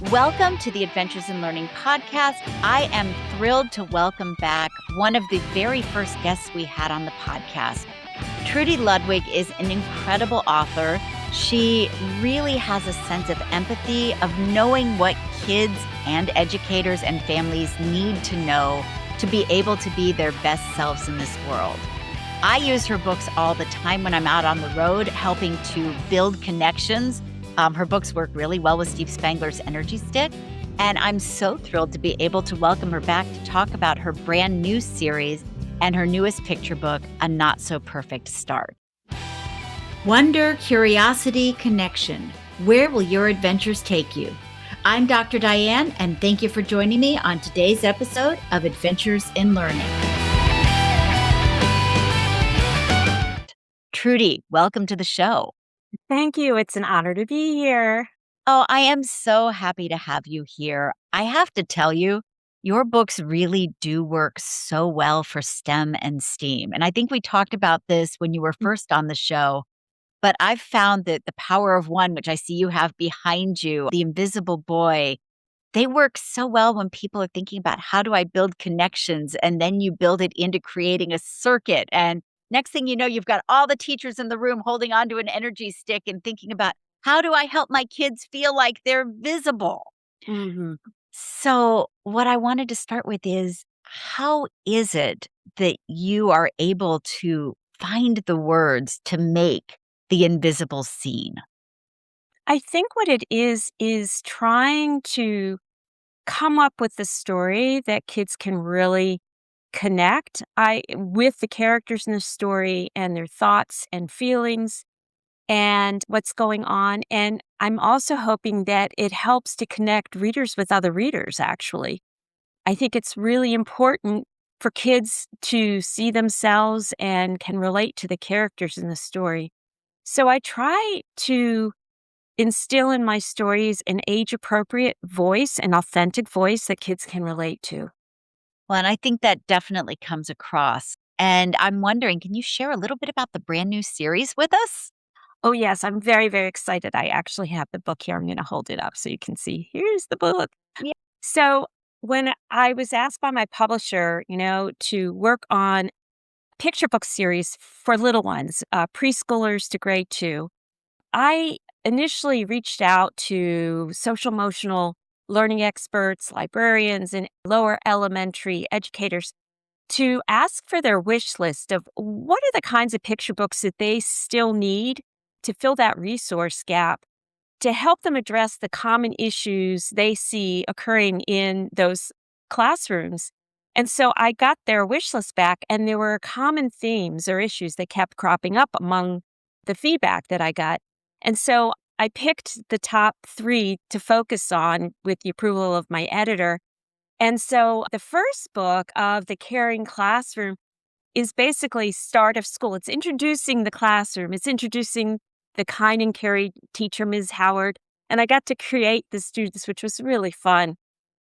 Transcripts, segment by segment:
Welcome to the Adventures in Learning podcast. I am thrilled to welcome back one of the very first guests we had on the podcast. Trudy Ludwig is an incredible author. She really has a sense of empathy, of knowing what kids and educators and families need to know to be able to be their best selves in this world. I use her books all the time when I'm out on the road, helping to build connections. Her books work really well with Steve Spangler's Energy Stick. And I'm so thrilled to be able to welcome her back to talk about her brand new series and her newest picture book, A Not So Perfect Start. Wonder, curiosity, connection. Where will your adventures take you? I'm Dr. Diane, and thank you for joining me on today's episode of Adventures in Learning. Trudy, welcome to the show. Thank you. It's an honor to be here. Oh, I am so happy to have you here. I have to tell you, your books really do work so well for STEM and STEAM. And I think we talked about this when you were first on the show, but I've found that The Power of One, which I see you have behind you, The Invisible Boy, they work so well when people are thinking about how do I build connections, and then you build it into creating a circuit. And next thing you know, you've got all the teachers in the room holding onto an energy stick and thinking about how do I help my kids feel like they're visible? Mm-hmm. So, what I wanted to start with is how is it that you are able to find the words to make the invisible seen? I think what it is trying to come up with a story that kids can really connect with the characters in the story and their thoughts and feelings and what's going on. And I'm also hoping that it helps to connect readers with other readers, actually. I think it's really important for kids to see themselves and can relate to the characters in the story. So I try to instill in my stories an age appropriate voice, an authentic voice that kids can relate to. Well, and I think that definitely comes across. And I'm wondering, can you share a little bit about the brand new series with us? Oh, yes, I'm very, very excited. I actually have the book here. I'm going to hold it up so you can see. Here's the book. Yeah. So, when I was asked by my publisher, to work on picture book series for little ones, preschoolers to grade 2, I initially reached out to social emotional learning experts, librarians, and lower elementary educators to ask for their wish list of what are the kinds of picture books that they still need to fill that resource gap to help them address the common issues they see occurring in those classrooms. And so I got their wish list back, and there were common themes or issues that kept cropping up among the feedback that I got. And so I picked the top 3 to focus on with the approval of my editor. And so the first book of The Caring Classroom is basically start of school. It's introducing the classroom. It's introducing the kind and caring teacher, Ms. Howard. And I got to create the students, which was really fun,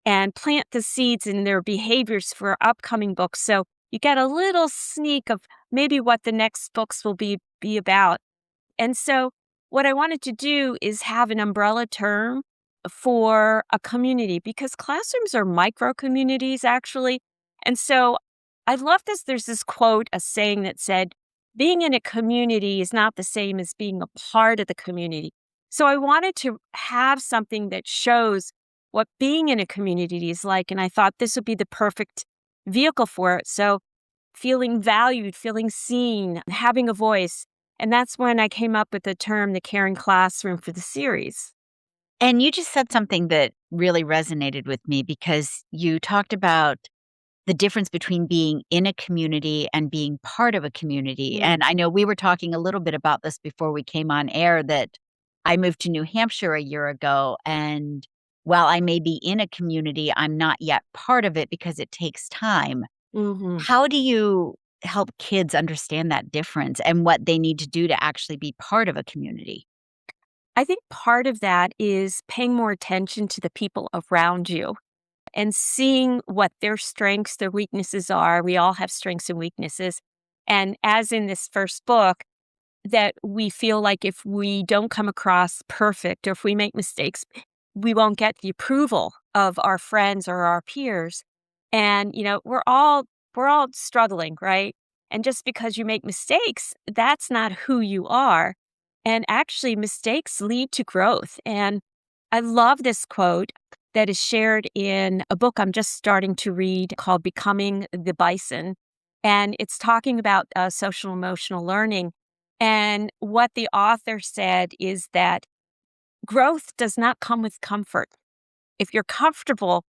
and plant the seeds in their behaviors for upcoming books. So you get a little sneak of maybe what the next books will be about. And so what I wanted to do is have an umbrella term for a community, because classrooms are micro communities, actually. And so I love this. There's this quote, a saying that said, being in a community is not the same as being a part of the community. So I wanted to have something that shows what being in a community is like. And I thought this would be the perfect vehicle for it. So feeling valued, feeling seen, having a voice. And that's when I came up with the term, the caring classroom, for the series. And you just said something that really resonated with me because you talked about the difference between being in a community and being part of a community. Mm. And I know we were talking a little bit about this before we came on air, that I moved to New Hampshire a year ago. And while I may be in a community, I'm not yet part of it because it takes time. Hmm. How do you help kids understand that difference and what they need to do to actually be part of a community? I think part of that is paying more attention to the people around you and seeing what their strengths, their weaknesses are. We all have strengths and weaknesses. And as in this first book, that we feel like if we don't come across perfect or if we make mistakes, we won't get the approval of our friends or our peers. And, we're all struggling, right? And just because you make mistakes, that's not who you are. And actually, mistakes lead to growth. And I love this quote that is shared in a book I'm just starting to read called Becoming the Bison. And it's talking about social emotional learning. And what the author said is that growth does not come with comfort. If you're comfortable,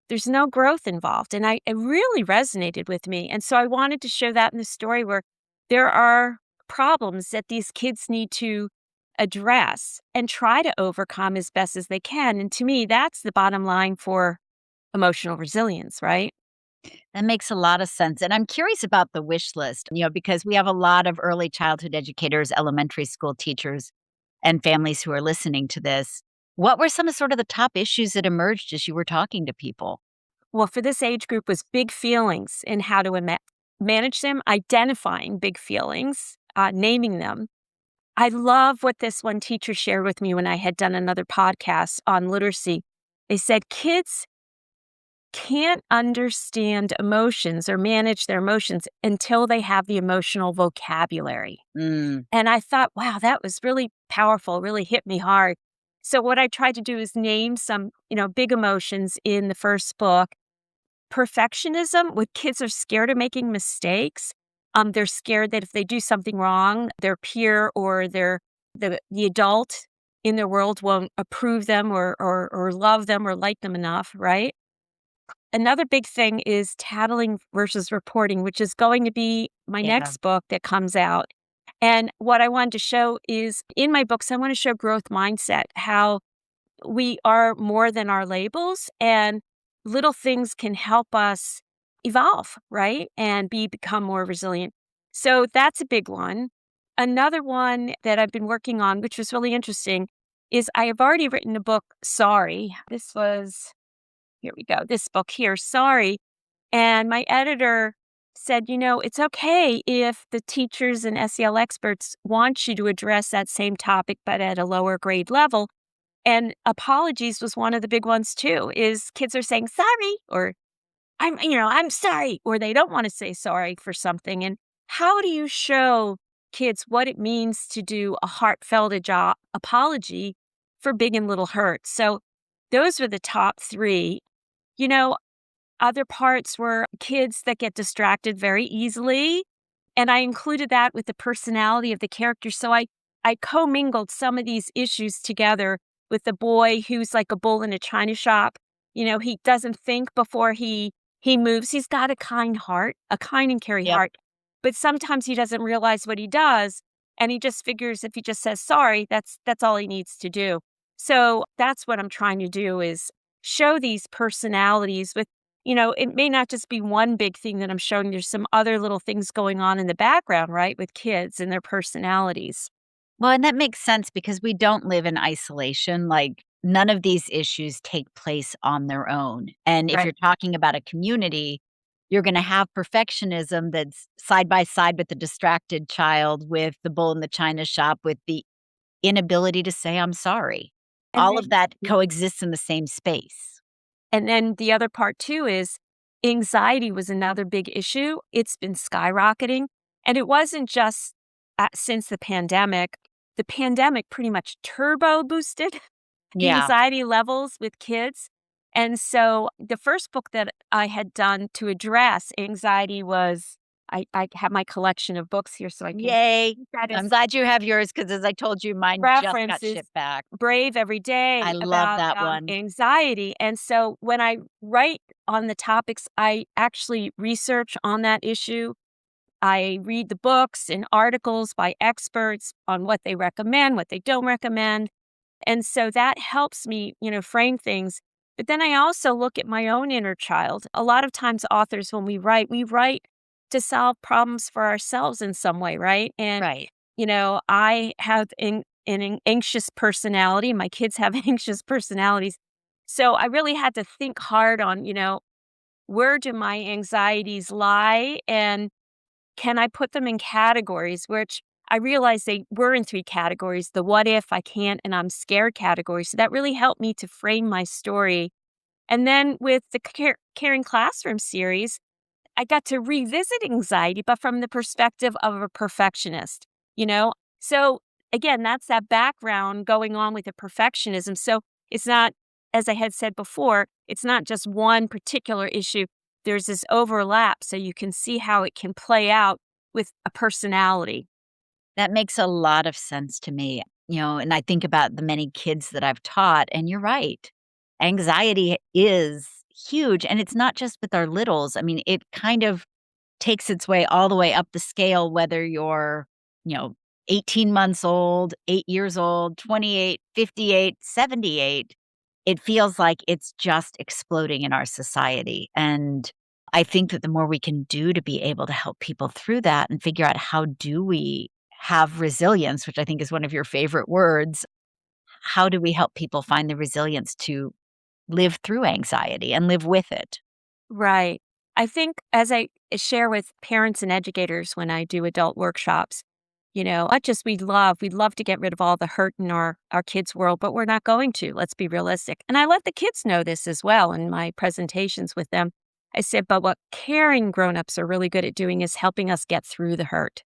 there's no growth involved. And it really resonated with me. And so I wanted to show that in the story where there are problems that these kids need to address and try to overcome as best as they can. And to me, that's the bottom line for emotional resilience, right? That makes a lot of sense. And I'm curious about the wish list, because we have a lot of early childhood educators, elementary school teachers, and families who are listening to this. What were some of sort of the top issues that emerged as you were talking to people? Well, for this age group was big feelings and how to manage them, identifying big feelings, naming them. I love what this one teacher shared with me when I had done another podcast on literacy. They said kids can't understand emotions or manage their emotions until they have the emotional vocabulary. Mm, And I thought, wow, that was really powerful, really hit me hard. So what I tried to do is name some, big emotions in the first book. Perfectionism, when kids are scared of making mistakes, they're scared that if they do something wrong, their peer or the adult in their world won't approve them or love them or like them enough, right? Another big thing is tattling versus reporting, which is going to be my yeah. next book that comes out. And what I wanted to show is in my books, I want to show growth mindset, how we are more than our labels and little things can help us evolve, right? And become more resilient. So that's a big one. Another one that I've been working on, which was really interesting, is I have already written a book, Sorry. Here we go, this book here, Sorry. And my editor said, it's okay if the teachers and SEL experts want you to address that same topic, but at a lower grade level. And apologies was one of the big ones too, is kids are saying sorry or I'm sorry, or they don't want to say sorry for something. And how do you show kids what it means to do a heartfelt apology for big and little hurts? So those were the top three. You know, Other parts were kids that get distracted very easily, and I included that with the personality of the characters. So I commingled some of these issues together with the boy who's like a bull in a china shop. He doesn't think before he moves. He's got a kind heart, a kind and caring Yep. heart, but sometimes he doesn't realize what he does, and he just figures if he just says sorry, that's all he needs to do. So that's what I'm trying to do is show these personalities with it may not just be one big thing that I'm showing. There's some other little things going on in the background, right, with kids and their personalities. Well, and that makes sense because we don't live in isolation. Like, none of these issues take place on their own. And if Right. you're talking about a community, you're going to have perfectionism that's side by side with the distracted child, with the bull in the china shop, with the inability to say, I'm sorry. And All then of that yeah. coexists in the same space. And then the other part too is anxiety was another big issue. It's been skyrocketing. And it wasn't just since the pandemic. The pandemic pretty much turbo boosted Yeah. anxiety levels with kids. And so the first book that I had done to address anxiety was I have my collection of books here so I can Yay. that I'm is glad you have yours because, as I told you, mine just got references shipped back. Brave Every I Day love about that one. anxiety. And so when I write on the topics, I actually research on that issue. I read the books and articles by experts on what they recommend, what they don't recommend. And so that helps me, frame things. But then I also look at my own inner child. A lot of times, authors, when we write to solve problems for ourselves in some way, right? And, Right. I have an anxious personality. My kids have anxious personalities. So I really had to think hard on, where do my anxieties lie? And can I put them in categories, which I realized they were in three categories: the what if, I can't, and I'm scared category. So that really helped me to frame my story. And then with the Caring Classroom series, I got to revisit anxiety, but from the perspective of a perfectionist, you know? So again, that's that background going on with the perfectionism. So it's not, as I had said before, it's not just one particular issue. There's this overlap. So you can see how it can play out with a personality. That makes a lot of sense to me, and I think about the many kids that I've taught, and you're right. Anxiety is huge, and it's not just with our littles. I mean, it kind of takes its way all the way up the scale, whether you're, you know, 18 months old, 8 years old, 28, 58, 78. It feels like it's just exploding in our society. And I think that the more we can do to be able to help people through that and figure out how do we have resilience, which I think is one of your favorite words, how do we help people find the resilience to live through anxiety and live with it? Right. I think as I share with parents and educators when I do adult workshops, not just we'd love to get rid of all the hurt in our kids' world, but we're not going to. Let's be realistic. And I let the kids know this as well in my presentations with them. I said, but what caring grown-ups are really good at doing is helping us get through the hurt.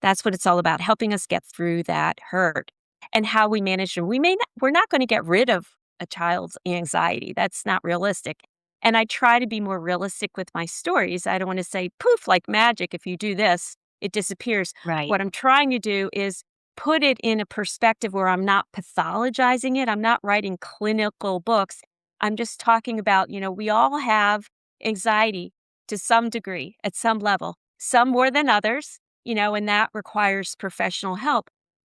That's what it's all about, helping us get through that hurt and how we manage it. We're not going to get rid of a child's anxiety. That's not realistic. And I try to be more realistic with my stories. I don't want to say poof like magic. If you do this, it disappears. Right. What I'm trying to do is put it in a perspective where I'm not pathologizing it. I'm not writing clinical books. I'm just talking about, we all have anxiety to some degree at some level, some more than others, and that requires professional help.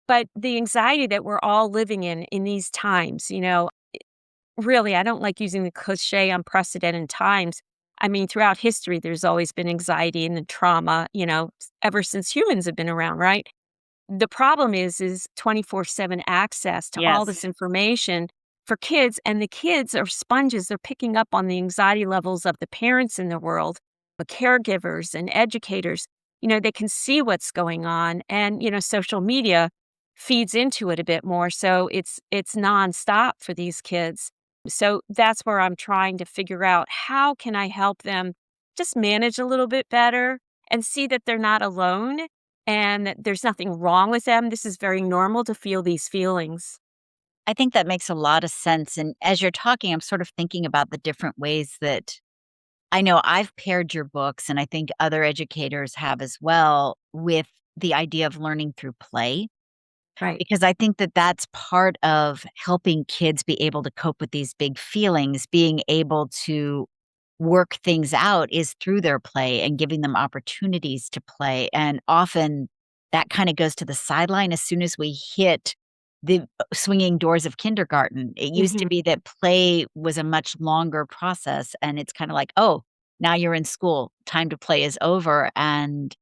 But the anxiety that we're all living in these times, really, I don't like using the cliche unprecedented times. I mean, throughout history, there's always been anxiety and trauma, ever since humans have been around, right? The problem is 24/7 access to all Yes. this information for kids, and the kids are sponges. They're picking up on the anxiety levels of the parents in the world, the caregivers and educators. They can see what's going on, and, social media feeds into it a bit more, so it's nonstop for these kids. So that's where I'm trying to figure out, how can I help them just manage a little bit better and see that they're not alone and that there's nothing wrong with them. This is very normal to feel these feelings. I think that makes a lot of sense. And as you're talking, I'm sort of thinking about the different ways that I know I've paired your books, and I think other educators have as well, with the idea of learning through play. Right. Because I think that that's part of helping kids be able to cope with these big feelings, being able to work things out is through their play and giving them opportunities to play. And often that kind of goes to the sideline as soon as we hit the swinging doors of kindergarten. It used to Mhm. be that play was a much longer process. And it's kind of like, oh, now you're in school, time to play is over. And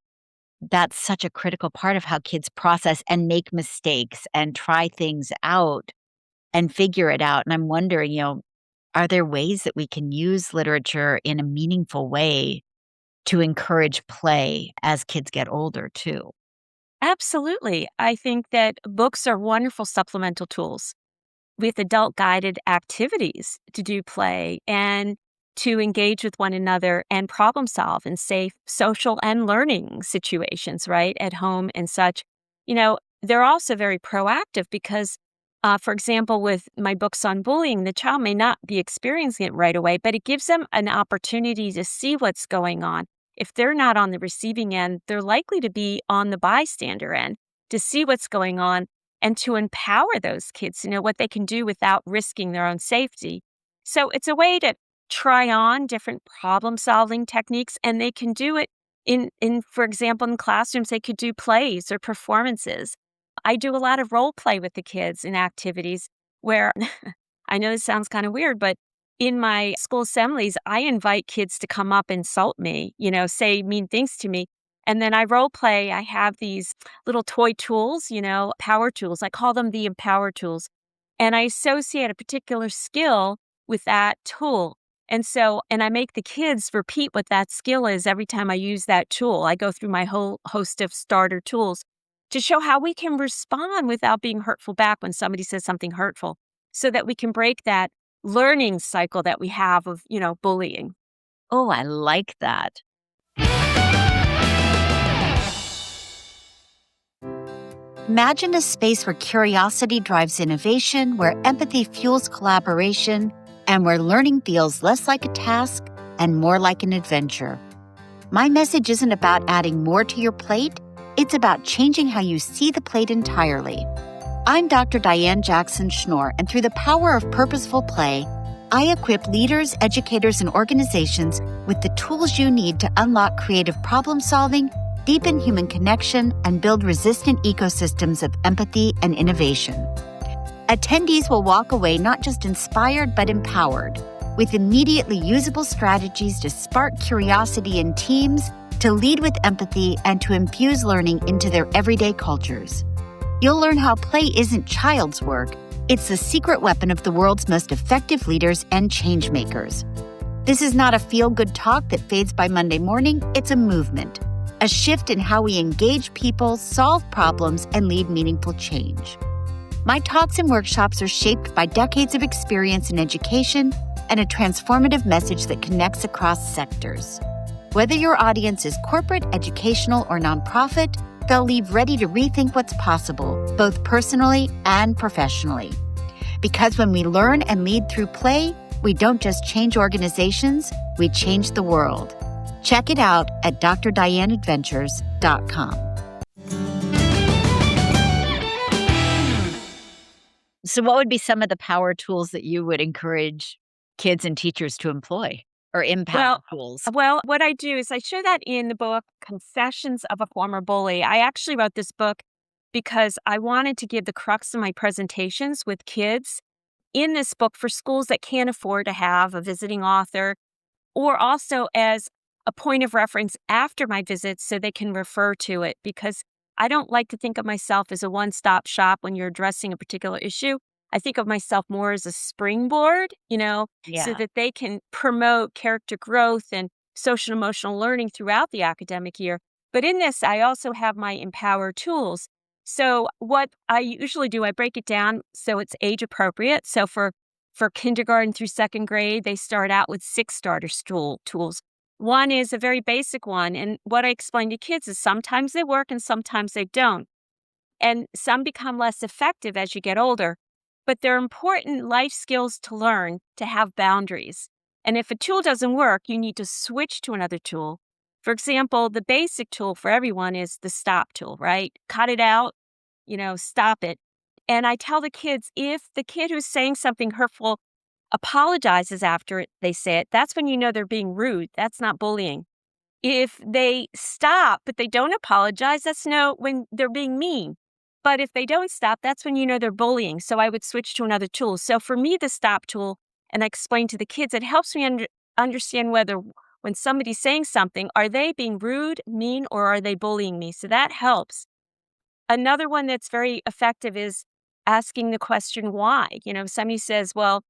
that's such a critical part of how kids process and make mistakes and try things out and figure it out. And I'm wondering, are there ways that we can use literature in a meaningful way to encourage play as kids get older too? Absolutely. I think that books are wonderful supplemental tools with adult guided activities to do play and to engage with one another and problem solve in safe social and learning situations, right? At home and such. They're also very proactive because, for example, with my books on bullying, the child may not be experiencing it right away, but it gives them an opportunity to see what's going on. If they're not on the receiving end, they're likely to be on the bystander end to see what's going on and to empower those kids to know what they can do without risking their own safety. So it's a way to try on different problem solving techniques, and they can do it in for example, in classrooms they could do plays or performances. I do a lot of role play with the kids in activities where I know this sounds kind of weird, but in my school assemblies, I invite kids to come up and insult me, say mean things to me. And then I role play. I have these little toy tools, power tools. I call them the empower tools. And I associate a particular skill with that tool. And I make the kids repeat what that skill is every time I use that tool. I go through my whole host of starter tools. to show how we can respond without being hurtful back when somebody says something hurtful, so that we can break that learning cycle that we have of, bullying. Oh, I like that. Imagine a space where curiosity drives innovation, where empathy fuels collaboration, and where learning feels less like a task and more like an adventure. My message isn't about adding more to your plate, it's about changing how you see the plate entirely. I'm Dr. Diane Jackson Schnorr, and through the power of purposeful play, I equip leaders, educators, and organizations with the tools you need to unlock creative problem solving, deepen human connection, and build resistant ecosystems of empathy and innovation. Attendees will walk away not just inspired, but empowered, with immediately usable strategies to spark curiosity in teams, to lead with empathy, and to infuse learning into their everyday cultures. You'll learn how play isn't child's work, it's the secret weapon of the world's most effective leaders and change makers. This is not a feel-good talk that fades by Monday morning, it's a movement. A shift in how we engage people, solve problems, and lead meaningful change. My talks and workshops are shaped by decades of experience in education and a transformative message that connects across sectors. Whether your audience is corporate, educational, or nonprofit, they'll leave ready to rethink what's possible, both personally and professionally. Because when we learn and lead through play, we don't just change organizations, we change the world. Check it out at drdianeadventures.com. So what would be some of the power tools that you would encourage kids and teachers to employ or impact tools? Well, what I do is I show that in the book, Confessions of a Former Bully. I actually wrote this book because I wanted to give the crux of my presentations with kids in this book for schools that can't afford to have a visiting author, or also as a point of reference after my visits so they can refer to it, because I don't like to think of myself as a one-stop shop when you're addressing a particular issue. I think of myself more as a springboard, so Yeah. that they can promote character growth and social and emotional learning throughout the academic year. But in this, I also have my Empower tools. So what I usually do, I break it down so it's age appropriate. So for kindergarten through second grade, they start out with 6 starter tools. One is a very basic one. And what I explain to kids is sometimes they work and sometimes they don't. And some become less effective as you get older. But they're important life skills to learn to have boundaries. And if a tool doesn't work, you need to switch to another tool. For example, the basic tool for everyone is the stop tool, right? Cut it out, stop it. And I tell the kids, if the kid who's saying something hurtful apologizes after they say it, that's when you know they're being rude. That's not bullying. If they stop, but they don't apologize, that's when they're being mean. But if they don't stop, that's when you know they're bullying. So I would switch to another tool. So for me, the stop tool, and I explain to the kids, it helps me understand whether when somebody's saying something, are they being rude, mean, or are they bullying me? So that helps. Another one that's very effective is asking the question why. If somebody says, well,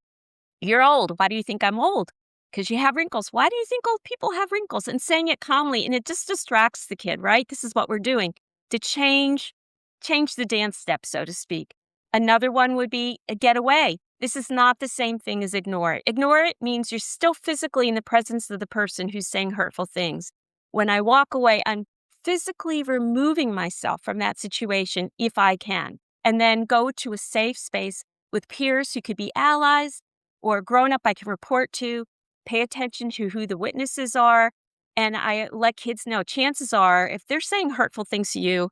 you're old. Why do you think I'm old? Because you have wrinkles. Why do you think old people have wrinkles? And saying it calmly, and it just distracts the kid, right? This is what we're doing to change the dance step, so to speak. Another one would be a get away. This is not the same thing as ignore it. Ignore it means you're still physically in the presence of the person who's saying hurtful things. When I walk away, I'm physically removing myself from that situation if I can, and then go to a safe space with peers who could be allies or grown up I can report to, pay attention to who the witnesses are. And I let kids know chances are if they're saying hurtful things to you,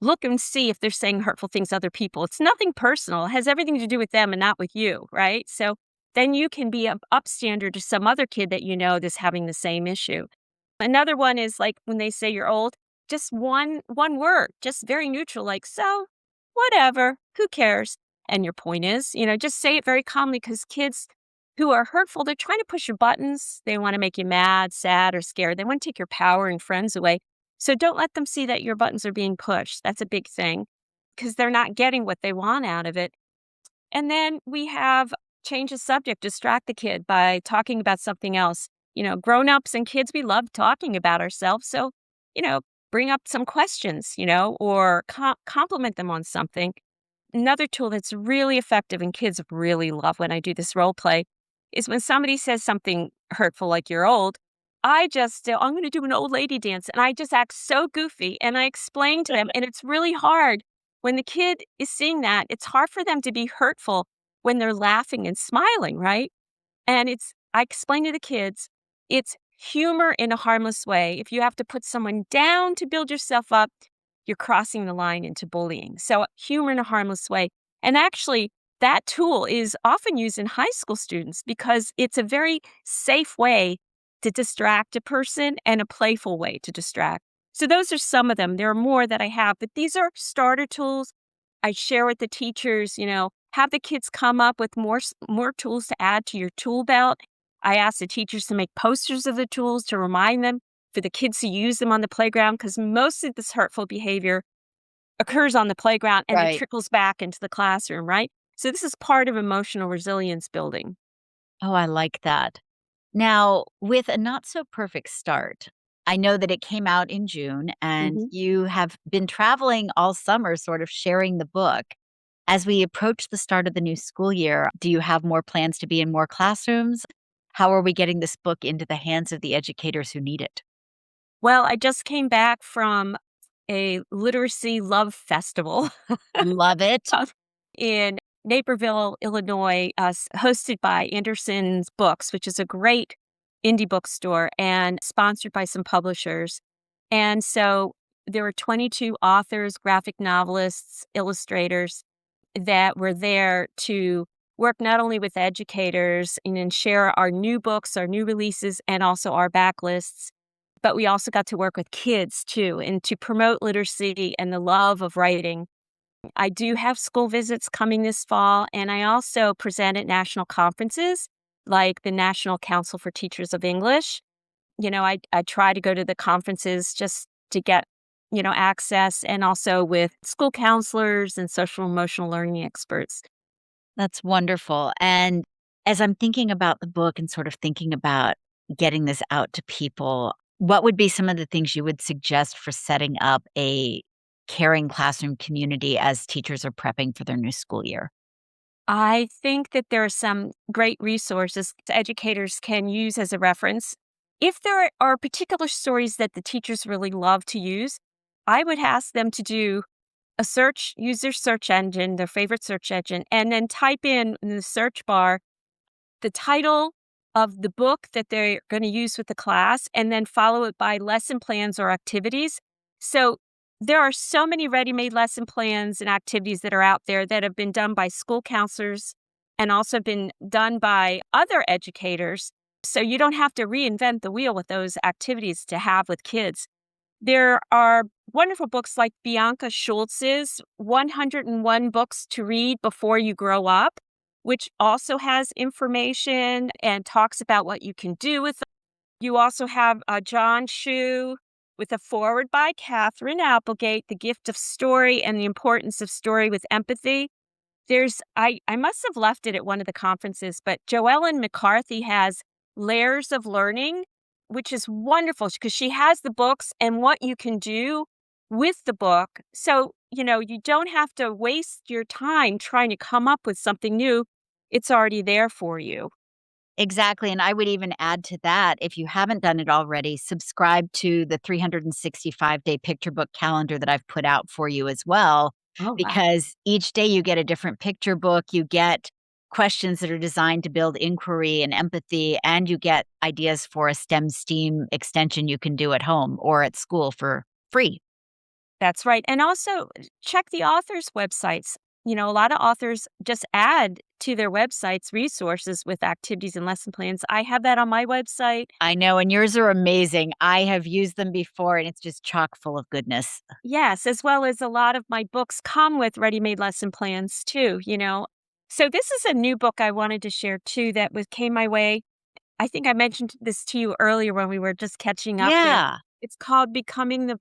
look and see if they're saying hurtful things to other people. It's nothing personal. It has everything to do with them and not with you, right? So then you can be an upstander to some other kid that you know that's having the same issue. Another one is like when they say you're old, just one word, just very neutral, like, so, whatever, who cares? And your point is, just say it very calmly, because kids who are hurtful, they're trying to push your buttons. They want to make you mad, sad, or scared. They want to take your power and friends away. So don't let them see that your buttons are being pushed. That's a big thing, because they're not getting what they want out of it. And then we have change the subject, distract the kid by talking about something else. Grown-ups and kids, we love talking about ourselves. So, bring up some questions, or compliment them on something. Another tool that's really effective and kids really love when I do this role play is when somebody says something hurtful, like "you're old." I'm going to do an old lady dance, and I just act so goofy, and I explain to them, and it's really hard when the kid is seeing that. It's hard for them to be hurtful when they're laughing and smiling, right? And I explain to the kids, it's humor in a harmless way. If you have to put someone down to build yourself up, you're crossing the line into bullying. So, humor in a harmless way. And actually, that tool is often used in high school students because it's a very safe way to distract a person and a playful way to distract. So, those are some of them. There are more that I have, but these are starter tools. I share with the teachers, have the kids come up with more tools to add to your tool belt. I ask the teachers to make posters of the tools to remind them for the kids to use them on the playground, because most of this hurtful behavior occurs on the playground and it Right. trickles back into the classroom, right? So this is part of emotional resilience building. Oh, I like that. Now, with A Not So Perfect Start, I know that it came out in June and hmm you have been traveling all summer, sort of sharing the book. As we approach the start of the new school year, do you have more plans to be in more classrooms? How are we getting this book into the hands of the educators who need it? Well, I just came back from a literacy love festival Love it. in Naperville, Illinois, hosted by Anderson's Books, which is a great indie bookstore and sponsored by some publishers. And so there were 22 authors, graphic novelists, illustrators that were there to work not only with educators and share our new books, our new releases, and also our backlists, but we also got to work with kids too and to promote literacy and the love of writing. I do have school visits coming this fall, and I also present at national conferences like the National Council for Teachers of English. I try to go to the conferences just to get, access, and also with school counselors and social emotional learning experts. That's wonderful. And as I'm thinking about the book and sort of thinking about getting this out to people, what would be some of the things you would suggest for setting up a caring classroom community as teachers are prepping for their new school year? I think that there are some great resources that educators can use as a reference. If there are particular stories that the teachers really love to use, I would ask them to do a search, use their search engine, their favorite search engine, and then type in the search bar the title of the book that they're going to use with the class, and then follow it by lesson plans or activities. So there are so many ready-made lesson plans and activities that are out there that have been done by school counselors and also been done by other educators. So you don't have to reinvent the wheel with those activities to have with kids. There are wonderful books like Bianca Schultz's 101 Books to Read Before You Grow Up, which also has information and talks about what you can do with them. You also have John Shu with a foreword by Catherine Applegate, The Gift of Story and the Importance of Story with Empathy. I must have left it at one of the conferences, but Joellen McCarthy has Layers of Learning, which is wonderful because she has the books and what you can do with the book. So, you don't have to waste your time trying to come up with something new. It's already there for you. Exactly. And I would even add to that, if you haven't done it already, subscribe to the 365-day picture book calendar that I've put out for you as well, Oh, wow. because each day you get a different picture book, you get questions that are designed to build inquiry and empathy, and you get ideas for a STEM extension you can do at home or at school for free. That's right. And also check the authors' websites. A lot of authors just add to their websites resources with activities and lesson plans. I have that on my website. I know, and yours are amazing. I have used them before, and it's just chock full of goodness. Yes, as well as a lot of my books come with ready-made lesson plans too. So this is a new book I wanted to share too that came my way. I think I mentioned this to you earlier when we were just catching up there. Yeah. It's called Becoming the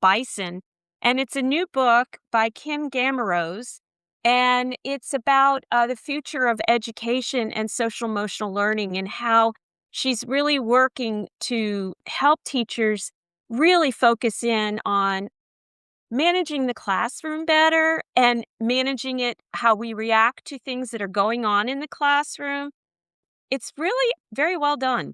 Bison, and it's a new book by Kim Gamarose, and it's about the future of education and social emotional learning and how she's really working to help teachers really focus in on managing the classroom better and managing it how we react to things that are going on in the classroom. It's really very well done.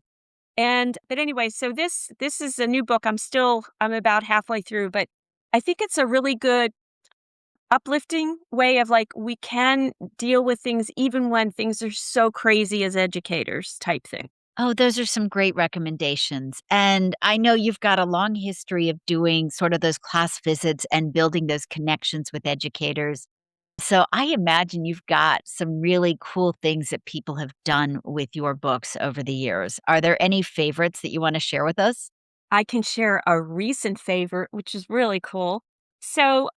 But anyway, so this is a new book. I'm about halfway through, but I think it's a really good uplifting way of like we can deal with things even when things are so crazy as educators type thing. Oh, those are some great recommendations. And I know you've got a long history of doing sort of those class visits and building those connections with educators. So I imagine you've got some really cool things that people have done with your books over the years. Are there any favorites that you want to share with us? I can share a recent favorite, which is really cool. So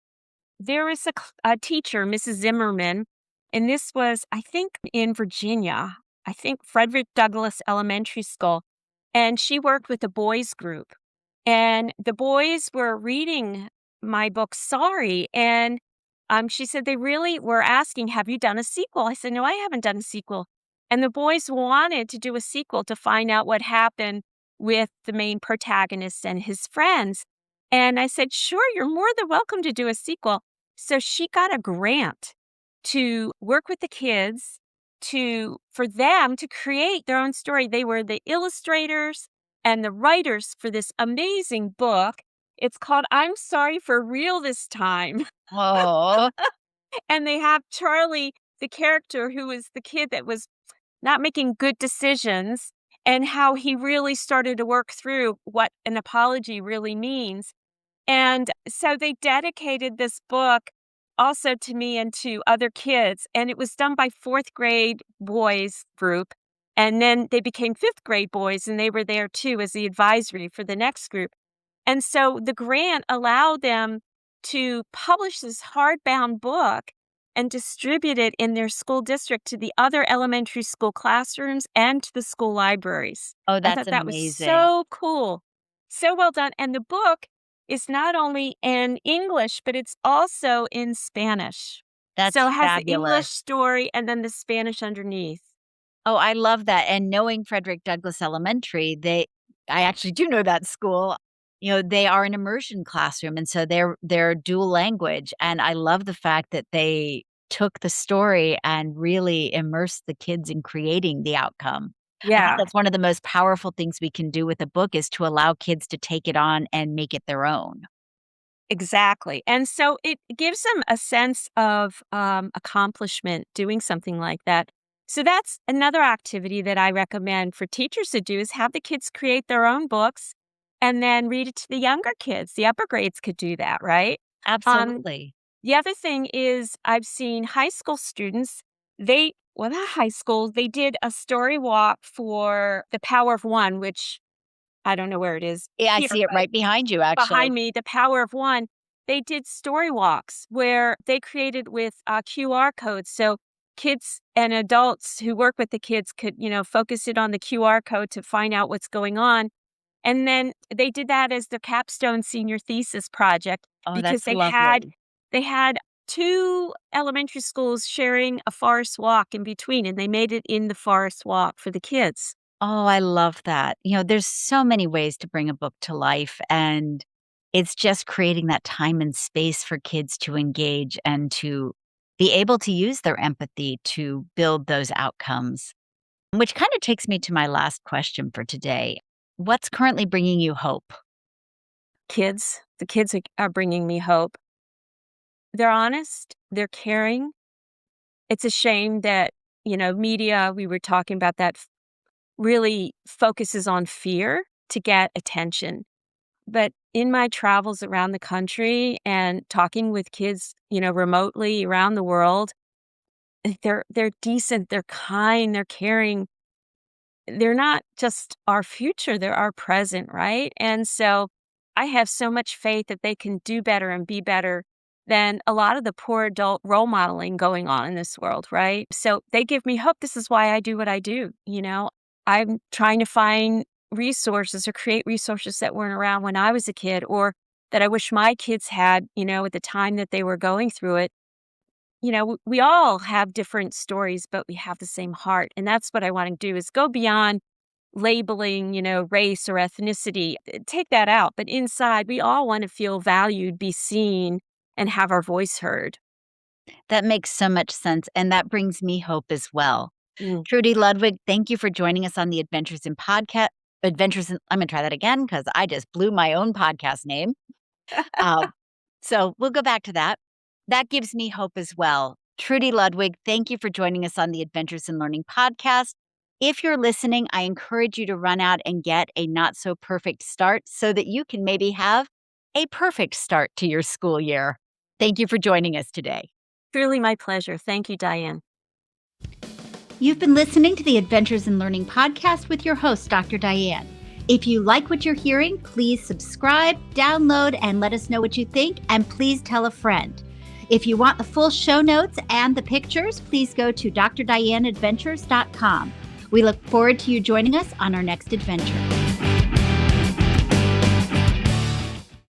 there is a teacher, Mrs. Zimmerman, and this was, I think, in Virginia. I think Frederick Douglass Elementary School, and she worked with a boys group, and the boys were reading my book, Sorry, and she said they really were asking, "Have you done a sequel?" I said, "No, I haven't done a sequel," and the boys wanted to do a sequel to find out what happened with the main protagonist and his friends. And I said, "Sure, you're more than welcome to do a sequel." So she got a grant to work with the kids for them to create their own story. They were the illustrators and the writers for this amazing book. It's called I'm Sorry for Real This Time. Oh, And they have Charlie, the character who was the kid that was not making good decisions, and how he really started to work through what an apology really means. And so they dedicated this book also to me and to other kids. And it was done by fourth grade boys group. And then they became fifth grade boys, and they were there too as the advisory for the next group. And so the grant allowed them to publish this hardbound book and distribute it in their school district to the other elementary school classrooms and to the school libraries. oh, I that's thought that was amazing. so cool. So well done. And the book is not only in English, but it's also in Spanish. So That's it has the English fabulous. story and then the Spanish underneath. Oh, I love that, and knowing Frederick Douglass Elementary, I actually do know that school. You know, they are an immersion classroom, and so they're dual language, and I love the fact that they took the story and really immersed the kids in creating the outcome. I think Yeah. that's one of the most powerful things we can do with a book is to allow kids to take it on and make it their own. Exactly. And so it gives them a sense of accomplishment doing something like that. So that's another activity that I recommend for teachers to do is have the kids create their own books and then read it to the younger kids. The upper grades could do that, right? Um, Absolutely. the other thing is I've seen high school students, not high school, they did a story walk for The Power of One, which I don't know where it is Yeah, I here, see it but right behind you, behind actually. me, The Power of One, they did story walks where they created with QR codes. So kids and adults who work with the kids could, focus it on the QR code to find out what's going on. And then they did that as the capstone senior thesis project Oh, because that's lovely. they had two elementary schools sharing a forest walk in between, and they made it in the forest walk for the kids. Oh, I love that. You know, there's so many ways to bring a book to life, and it's just creating that time and space for kids to engage and to be able to use their empathy to build those outcomes. Which kind of takes me to my last question for today. What's currently bringing you hope? The kids are bringing me hope. They're honest, they're caring. It's a shame that, media, we were talking about that, really focuses on fear to get attention. But in my travels around the country and talking with kids, remotely around the world, they're decent, they're kind, they're caring. They're not just our future, they're our present, right? And so I have so much faith that they can do better and be better than a lot of the poor adult role modeling going on in this world, right? So they give me hope. This is why I do what I do. I'm trying to find resources or create resources that weren't around when I was a kid or that I wish my kids had, at the time that they were going through it. We all have different stories, but we have the same heart. And that's what I want to do is go beyond labeling, race or ethnicity. Take that out. But inside, we all want to feel valued, be seen, and have our voice heard. That makes so much sense, and that brings me hope as well. Mm. Trudy Ludwig, thank you for joining us on the Adventures in I'm gonna try that again because I just blew my own podcast name. Uh, so we'll go back to that. That gives me hope as well. Trudy Ludwig, thank you for joining us on the Adventures in Learning podcast. If you're listening, I encourage you to run out and get a not so perfect start so that you can maybe have a perfect start to your school year. Thank you for joining us today. Truly my pleasure. Thank you, Diane. You've been listening to the Adventures in Learning podcast with your host, Dr. Diane. If you like what you're hearing, please subscribe, download, and let us know what you think, and please tell a friend. If you want the full show notes and the pictures, please go to drdianeadventures.com. We look forward to you joining us on our next adventure.